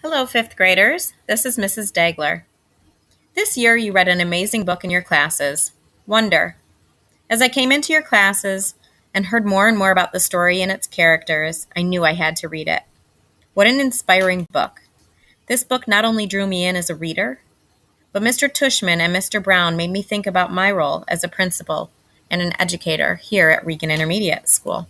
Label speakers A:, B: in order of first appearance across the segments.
A: Hello, fifth graders. This is MrsDaigler. This year you read an amazing book in your classes, Wonder. As I came into your classes and heard more and more about the story and its characters, I knew I had to read it. What an inspiring book. This book not only drew me in as a reader, but Mr. Tushman and Mr. Brown made me think about my role as a principal and an educator here at Regan Intermediate School.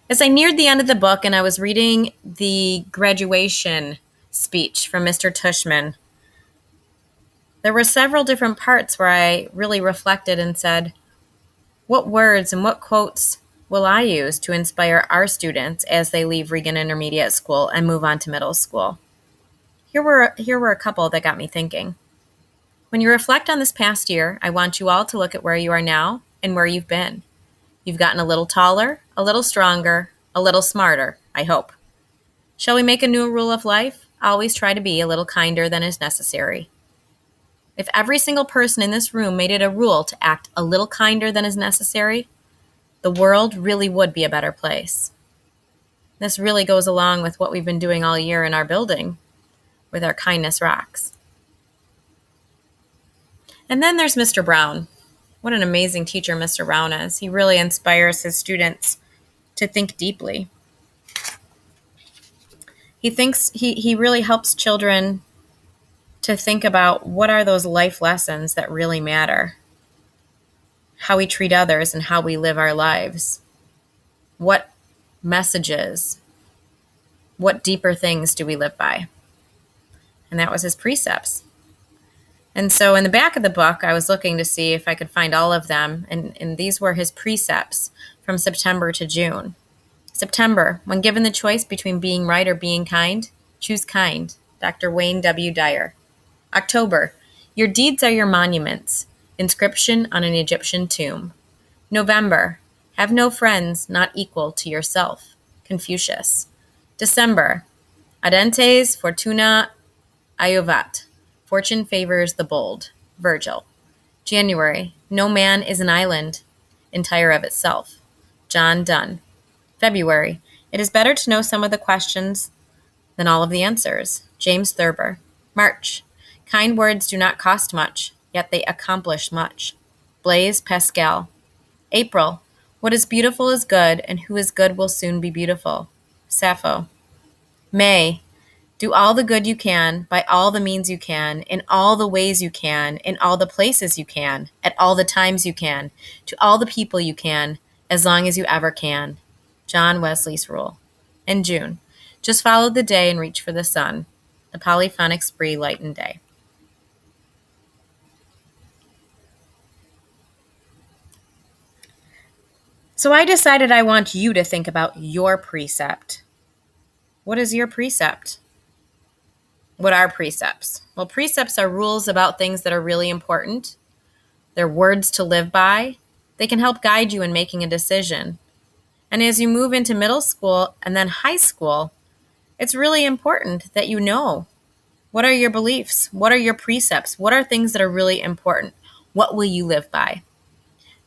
A: As I neared the end of the book and I was reading the graduation speech from Mr. Tushman, there were several different parts where I really reflected and said, what words and what quotes will I use to inspire our students as they leave Regan Intermediate School and move on to middle school? Here were a couple that got me thinking. When you reflect on this past year, I want you all to look at where you are now and where you've been. You've gotten a little taller, a little stronger, a little smarter, I hope. Shall we make a new rule of life? Always try to be a little kinder than is necessary. If every single person in this room made it a rule to act a little kinder than is necessary, the world really would be a better place. This really goes along with what we've been doing all year in our building with our Kindness Rocks. And then there's Mr. Brown. What an amazing teacher Mr. Brown is. He really inspires his students to think deeply. He really helps children to think about what are those life lessons that really matter. How we treat others and how we live our lives. What messages, what deeper things do we live by? And that was his precepts. And so in the back of the book, I was looking to see if I could find all of them, and these were his precepts from September to June. September, when given the choice between being right or being kind, choose kind. Dr. Wayne W. Dyer. October, your deeds are your monuments. Inscription on an Egyptian tomb. November, have no friends not equal to yourself. Confucius. December, Adentes fortuna iuvat. Fortune favors the bold. Virgil. January, no man is an island, entire of itself. John Donne. February, it is better to know some of the questions than all of the answers. James Thurber. March, kind words do not cost much, yet they accomplish much. Blaise Pascal. April, what is beautiful is good, and who is good will soon be beautiful. Sappho. May, do all the good you can, by all the means you can, in all the ways you can, in all the places you can, at all the times you can, to all the people you can, as long as you ever can. John Wesley's Rule. And June, just follow the day and reach for the sun. The Polyphonic Spree Lightened Day. So I decided I want you to think about your precept. What is your precept? What are precepts? Well, precepts are rules about things that are really important. They're words to live by. They can help guide you in making a decision. And as you move into middle school and then high school, it's really important that you know, what are your beliefs? What are your precepts? What are things that are really important? What will you live by?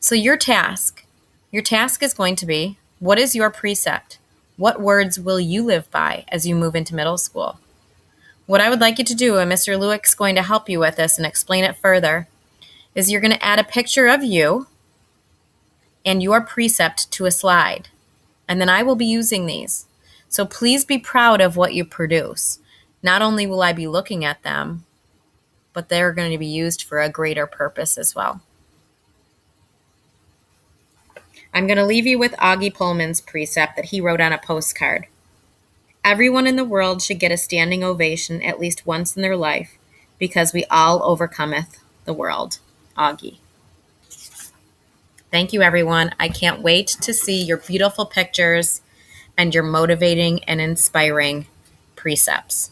A: So your task is going to be, what is your precept? What words will you live by as you move into middle school? What I would like you to do, and Mr. Lewick's going to help you with this and explain it further, is you're going to add a picture of you and your precept to a slide. And then I will be using these. So please be proud of what you produce. Not only will I be looking at them, but they're going to be used for a greater purpose as well. I'm going to leave you with Augie Pullman's precept that he wrote on a postcard. Everyone in the world should get a standing ovation at least once in their life, because we all overcometh the world. Augie. Thank you, everyone. I can't wait to see your beautiful pictures and your motivating and inspiring precepts.